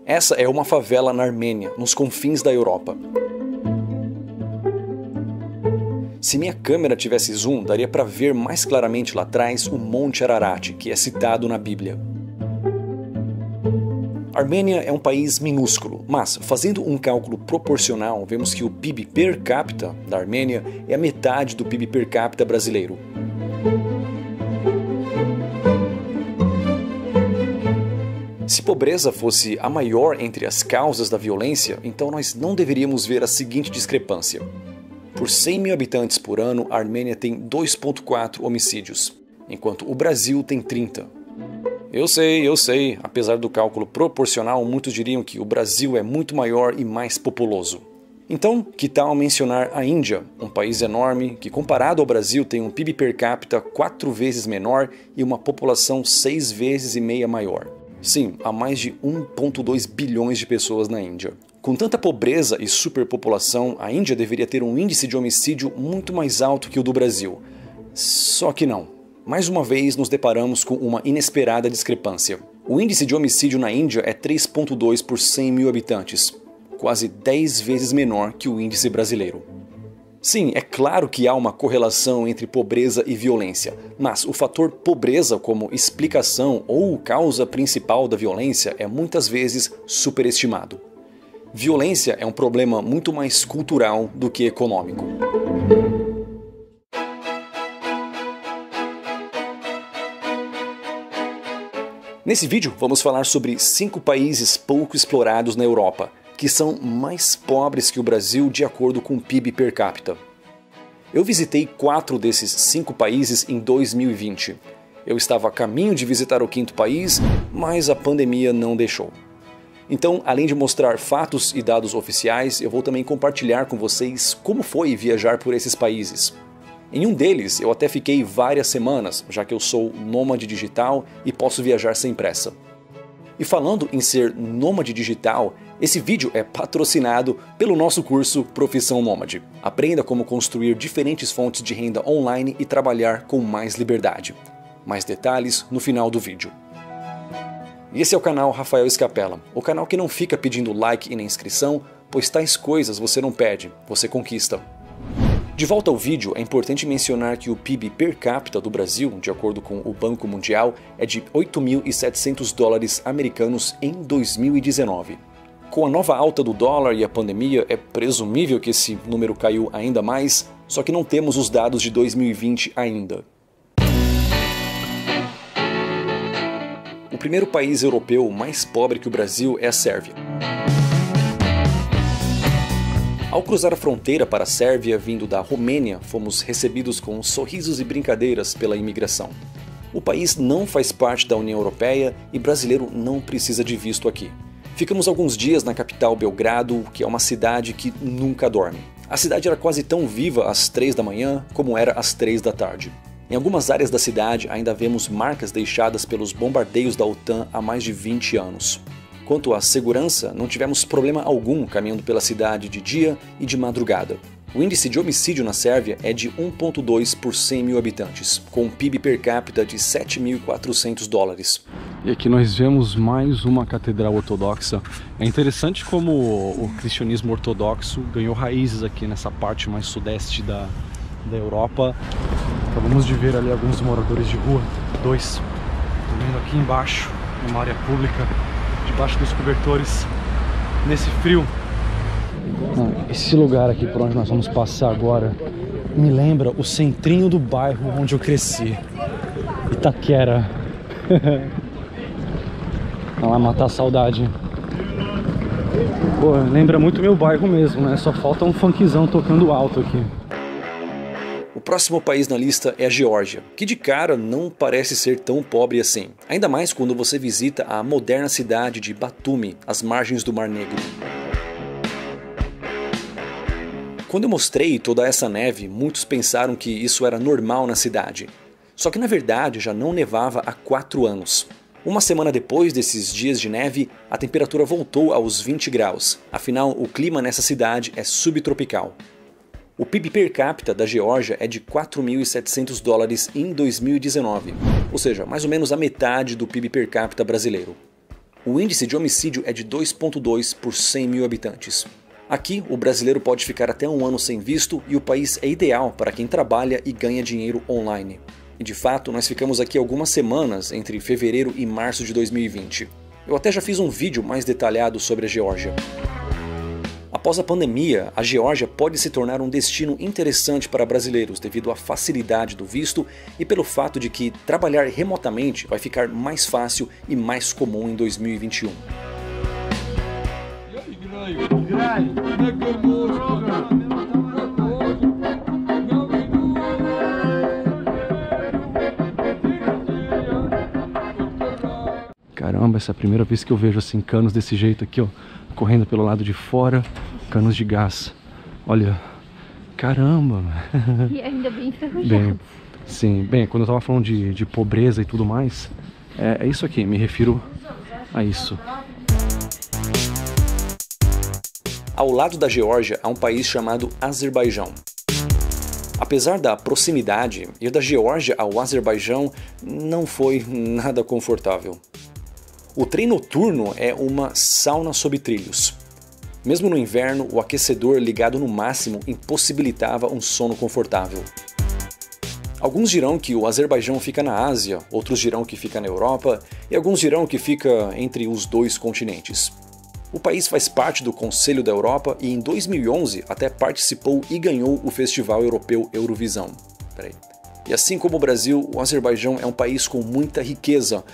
Essa é uma favela na Armênia, nos confins da Europa. Se minha câmera tivesse zoom, daria para ver mais claramente lá atrás o Monte Ararat, que é citado na Bíblia. A Armênia é um país minúsculo, mas fazendo um cálculo proporcional, vemos que o PIB per capita da Armênia é a metade do PIB per capita brasileiro. Se pobreza fosse a maior entre as causas da violência, então nós não deveríamos ver a seguinte discrepância. Por 100 mil habitantes por ano, a Armênia tem 2,4 homicídios, enquanto o Brasil tem 30. Eu sei, apesar do cálculo proporcional, muitos diriam que o Brasil é muito maior e mais populoso. Então, que tal mencionar a Índia, um país enorme que, comparado ao Brasil, tem um PIB per capita 4 vezes menor e uma população 6,5 vezes maior. Sim, há mais de 1,2 bilhões de pessoas na Índia. Com tanta pobreza e superpopulação, a Índia deveria ter um índice de homicídio muito mais alto que o do Brasil. Só que não. Mais uma vez nos deparamos com uma inesperada discrepância. O índice de homicídio na Índia é 3,2 por 100 mil habitantes, quase 10 vezes menor que o índice brasileiro. Sim, é claro que há uma correlação entre pobreza e violência, mas o fator pobreza como explicação ou causa principal da violência é muitas vezes superestimado. Violência é um problema muito mais cultural do que econômico. Nesse vídeo vamos falar sobre 5 países pouco explorados na Europa, que são mais pobres que o Brasil de acordo com o PIB per capita. Eu visitei 4 desses 5 países em 2020. Eu estava a caminho de visitar o 5º país, mas a pandemia não deixou. Então, além de mostrar fatos e dados oficiais, eu vou também compartilhar com vocês como foi viajar por esses países. Em um deles, eu até fiquei várias semanas, já que eu sou nômade digital e posso viajar sem pressa. E falando em ser nômade digital, esse vídeo é patrocinado pelo nosso curso Profissão Nômade. Aprenda como construir diferentes fontes de renda online e trabalhar com mais liberdade. Mais detalhes no final do vídeo. E esse é o canal Rafael Scapella, o canal que não fica pedindo like e nem inscrição, pois tais coisas você não pede, você conquista. De volta ao vídeo, é importante mencionar que o PIB per capita do Brasil, de acordo com o Banco Mundial, é de 8.700 dólares americanos em 2019. Com a nova alta do dólar e a pandemia, é presumível que esse número caiu ainda mais, só que não temos os dados de 2020 ainda. O primeiro país europeu mais pobre que o Brasil é a Sérvia. Ao cruzar a fronteira para a Sérvia, vindo da Romênia, fomos recebidos com sorrisos e brincadeiras pela imigração. O país não faz parte da União Europeia e brasileiro não precisa de visto aqui. Ficamos alguns dias na capital Belgrado, que é uma cidade que nunca dorme. A cidade era quase tão viva às 3 da manhã como era às 3 da tarde. Em algumas áreas da cidade ainda vemos marcas deixadas pelos bombardeios da OTAN há mais de 20 anos. Quanto à segurança, não tivemos problema algum caminhando pela cidade de dia e de madrugada. O índice de homicídio na Sérvia é de 1,2 por 100 mil habitantes, com um PIB per capita de 7.400 dólares. E aqui nós vemos mais uma catedral ortodoxa. É interessante como o cristianismo ortodoxo ganhou raízes aqui nessa parte mais sudeste da Europa. Acabamos de ver ali alguns moradores de rua, 2. Estou vendo aqui embaixo, numa área pública, debaixo dos cobertores, nesse frio. Esse lugar aqui por onde nós vamos passar agora me lembra o centrinho do bairro onde eu cresci, Itaquera. Não vai matar a saudade. Pô, lembra muito meu bairro mesmo, né? Só falta um funkzão tocando alto aqui. O próximo país na lista é a Geórgia, que de cara não parece ser tão pobre assim. Ainda mais quando você visita a moderna cidade de Batumi, às margens do Mar Negro. Quando eu mostrei toda essa neve, muitos pensaram que isso era normal na cidade. Só que na verdade já não nevava há 4 anos. Uma semana depois desses dias de neve, a temperatura voltou aos 20 graus. Afinal, o clima nessa cidade é subtropical. O PIB per capita da Geórgia é de 4.700 dólares em 2019, ou seja, mais ou menos a metade do PIB per capita brasileiro. O índice de homicídio é de 2,2 por 100 mil habitantes. Aqui, o brasileiro pode ficar até um ano sem visto e o país é ideal para quem trabalha e ganha dinheiro online. E de fato, nós ficamos aqui algumas semanas entre fevereiro e março de 2020. Eu até já fiz um vídeo mais detalhado sobre a Geórgia. Após a pandemia, a Geórgia pode se tornar um destino interessante para brasileiros devido à facilidade do visto e pelo fato de que trabalhar remotamente vai ficar mais fácil e mais comum em 2021. Caramba, essa é a primeira vez que eu vejo assim canos desse jeito aqui, ó, correndo pelo lado de fora, canos de gás. Olha, caramba! E ainda bem enferrujado. Bem, sim, bem, quando eu tava falando de pobreza e tudo mais, é isso aqui, me refiro a isso. Ao lado da Geórgia há um país chamado Azerbaijão. Apesar da proximidade, ir da Geórgia ao Azerbaijão não foi nada confortável. O trem noturno é uma sauna sob trilhos. Mesmo no inverno, o aquecedor ligado no máximo impossibilitava um sono confortável. Alguns dirão que o Azerbaijão fica na Ásia, outros dirão que fica na Europa e alguns dirão que fica entre os dois continentes. O país faz parte do Conselho da Europa e em 2011 até participou e ganhou o Festival Europeu Eurovisão. E assim como o Brasil, o Azerbaijão é um país com muita riqueza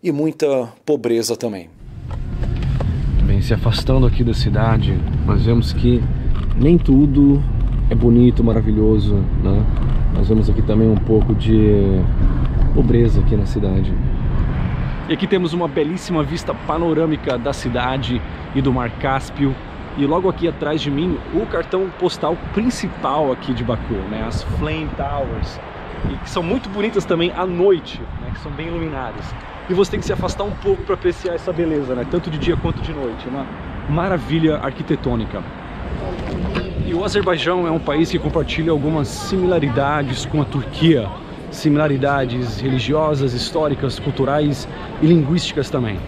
e muita pobreza também. Bem, se afastando aqui da cidade, nós vemos que nem tudo é bonito, maravilhoso, né? Nós vemos aqui também um pouco de pobreza aqui na cidade. E aqui temos uma belíssima vista panorâmica da cidade e do Mar Cáspio. E logo aqui atrás de mim, o cartão postal principal aqui de Baku, né? As Flame Towers. E que são muito bonitas também à noite, né? Que são bem iluminadas. E você tem que se afastar um pouco para apreciar essa beleza, né? Tanto de dia quanto de noite. Uma maravilha arquitetônica. E o Azerbaijão é um país que compartilha algumas similaridades com a Turquia. Similaridades religiosas, históricas, culturais e linguísticas também.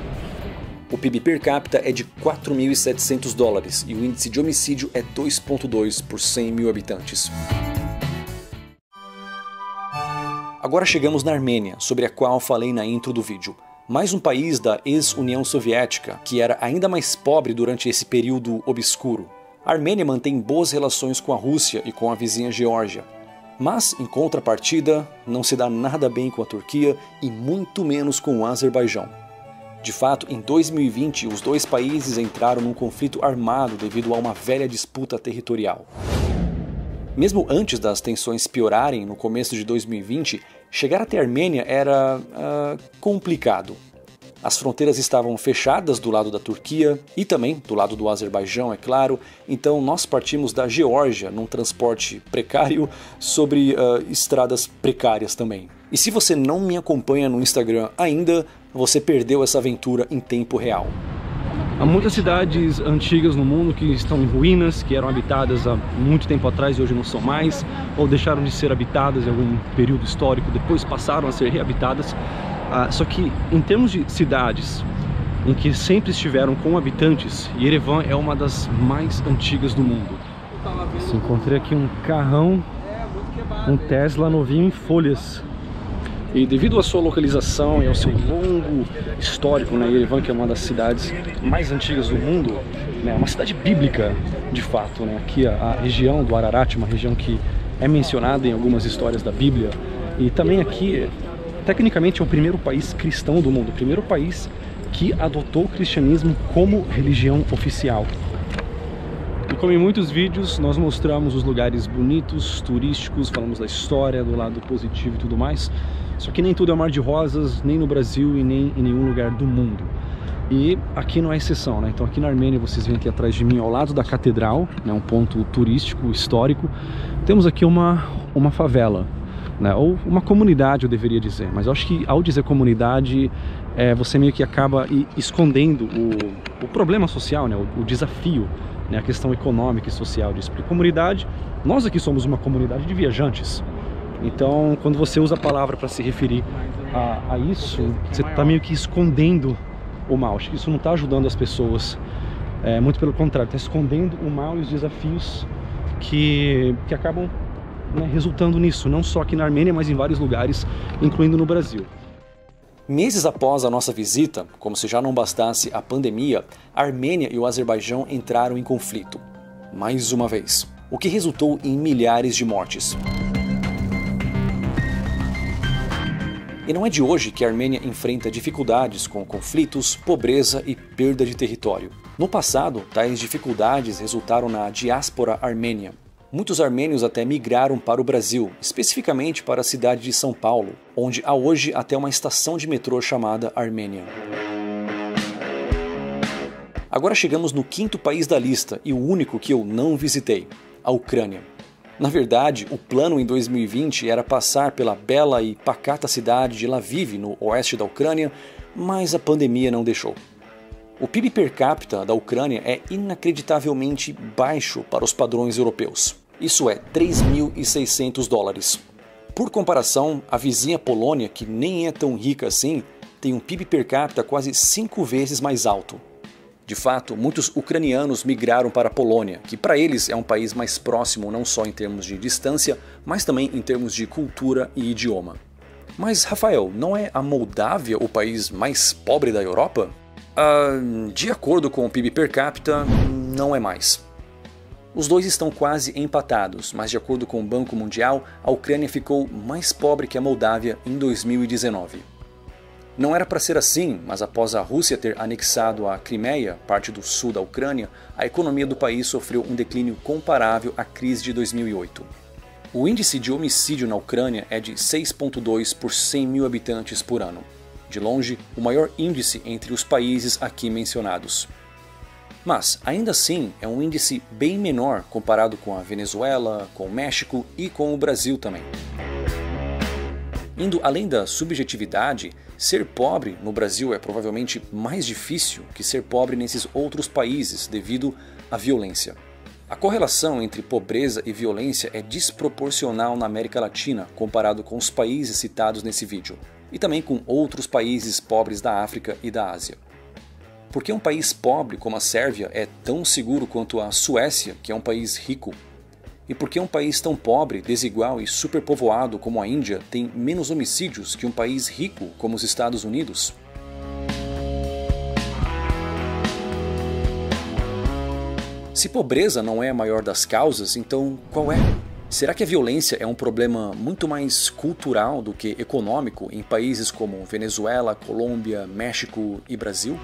O PIB per capita é de 4.700 dólares e o índice de homicídio é 2,2 por 100 mil habitantes. Agora chegamos na Armênia, sobre a qual falei na intro do vídeo. Mais um país da ex-União Soviética, que era ainda mais pobre durante esse período obscuro. A Armênia mantém boas relações com a Rússia e com a vizinha Geórgia. Mas, em contrapartida, não se dá nada bem com a Turquia e muito menos com o Azerbaijão. De fato, em 2020, os dois países entraram num conflito armado devido a uma velha disputa territorial. Mesmo antes das tensões piorarem no começo de 2020, chegar até a Armênia era complicado. As fronteiras estavam fechadas do lado da Turquia e também do lado do Azerbaijão, é claro, então nós partimos da Geórgia num transporte precário sobre estradas precárias também. E se você não me acompanha no Instagram ainda, você perdeu essa aventura em tempo real. Há muitas cidades antigas no mundo que estão em ruínas, que eram habitadas há muito tempo atrás e hoje não são mais, ou deixaram de ser habitadas em algum período histórico, depois passaram a ser reabitadas. Só que em termos de cidades em que sempre estiveram com habitantes, Yerevan é uma das mais antigas do mundo. Encontrei aqui um carrão, um Tesla novinho em folhas. E devido à sua localização e ao seu longo histórico, né, Yerevan, que é uma das cidades mais antigas do mundo, né, uma cidade bíblica de fato, né, aqui a região do Ararat, uma região que é mencionada em algumas histórias da Bíblia, e também aqui, tecnicamente, é o primeiro país cristão do mundo, o primeiro país que adotou o cristianismo como religião oficial. E como em muitos vídeos, nós mostramos os lugares bonitos, turísticos, falamos da história, do lado positivo e tudo mais. Só que nem tudo é um mar de rosas, nem no Brasil e nem em nenhum lugar do mundo. E aqui não é exceção, né? Então aqui na Armênia, vocês veem aqui atrás de mim, ao lado da catedral, né, um ponto turístico, histórico, temos aqui uma favela, né? Ou uma comunidade, eu deveria dizer. Mas eu acho que ao dizer comunidade, você meio que acaba escondendo o problema social, né? O desafio, né? A questão econômica e social disso. Porque comunidade, nós aqui somos uma comunidade de viajantes. Então, quando você usa a palavra para se referir a isso, você está meio que escondendo o mal. Acho que isso não está ajudando as pessoas, muito pelo contrário, está escondendo o mal e os desafios que acabam, né, resultando nisso, não só aqui na Armênia, mas em vários lugares, incluindo no Brasil. Meses após a nossa visita, como se já não bastasse a pandemia, a Armênia e o Azerbaijão entraram em conflito, mais uma vez, o que resultou em milhares de mortes. E não é de hoje que a Armênia enfrenta dificuldades com conflitos, pobreza e perda de território. No passado, tais dificuldades resultaram na diáspora armênia. Muitos armênios até migraram para o Brasil, especificamente para a cidade de São Paulo, onde há hoje até uma estação de metrô chamada Armênia. Agora chegamos no quinto país da lista e o único que eu não visitei, a Ucrânia. Na verdade, o plano em 2020 era passar pela bela e pacata cidade de Lviv, no oeste da Ucrânia, mas a pandemia não deixou. O PIB per capita da Ucrânia é inacreditavelmente baixo para os padrões europeus. Isso é 3.600 dólares. Por comparação, a vizinha Polônia, que nem é tão rica assim, tem um PIB per capita quase 5 vezes mais alto. De fato, muitos ucranianos migraram para a Polônia, que para eles é um país mais próximo não só em termos de distância, mas também em termos de cultura e idioma. Mas, Rafael, não é a Moldávia o país mais pobre da Europa? De acordo com o PIB per capita, não é mais. Os dois estão quase empatados, mas de acordo com o Banco Mundial, a Ucrânia ficou mais pobre que a Moldávia em 2019. Não era para ser assim, mas após a Rússia ter anexado a Crimeia, parte do sul da Ucrânia, a economia do país sofreu um declínio comparável à crise de 2008. O índice de homicídio na Ucrânia é de 6,2 por 100 mil habitantes por ano. De longe, o maior índice entre os países aqui mencionados. Mas, ainda assim, é um índice bem menor comparado com a Venezuela, com o México e com o Brasil também. Indo além da subjetividade, ser pobre no Brasil é provavelmente mais difícil que ser pobre nesses outros países devido à violência. A correlação entre pobreza e violência é desproporcional na América Latina comparado com os países citados nesse vídeo, e também com outros países pobres da África e da Ásia. Por que um país pobre como a Sérvia é tão seguro quanto a Suécia, que é um país rico? E por que um país tão pobre, desigual e superpovoado como a Índia tem menos homicídios que um país rico como os Estados Unidos? Se pobreza não é a maior das causas, então qual é? Será que a violência é um problema muito mais cultural do que econômico em países como Venezuela, Colômbia, México e Brasil?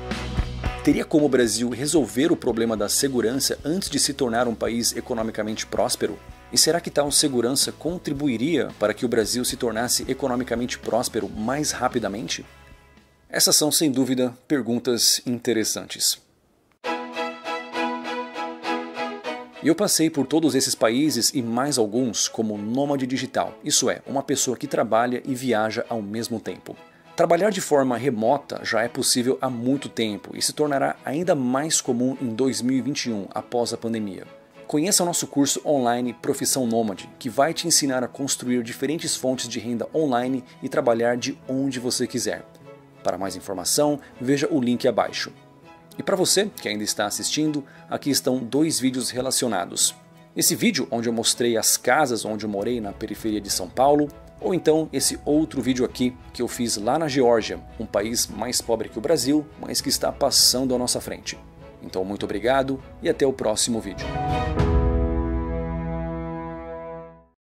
Teria como o Brasil resolver o problema da segurança antes de se tornar um país economicamente próspero? E será que tal segurança contribuiria para que o Brasil se tornasse economicamente próspero mais rapidamente? Essas são, sem dúvida, perguntas interessantes. E eu passei por todos esses países e mais alguns como nômade digital, isso é, uma pessoa que trabalha e viaja ao mesmo tempo. Trabalhar de forma remota já é possível há muito tempo e se tornará ainda mais comum em 2021, após a pandemia. Conheça o nosso curso online Profissão Nômade, que vai te ensinar a construir diferentes fontes de renda online e trabalhar de onde você quiser. Para mais informação, veja o link abaixo. E para você que ainda está assistindo, aqui estão 2 vídeos relacionados. Esse vídeo onde eu mostrei as casas onde eu morei na periferia de São Paulo, ou então esse outro vídeo aqui que eu fiz lá na Geórgia, um país mais pobre que o Brasil, mas que está passando à nossa frente. Então muito obrigado e até o próximo vídeo.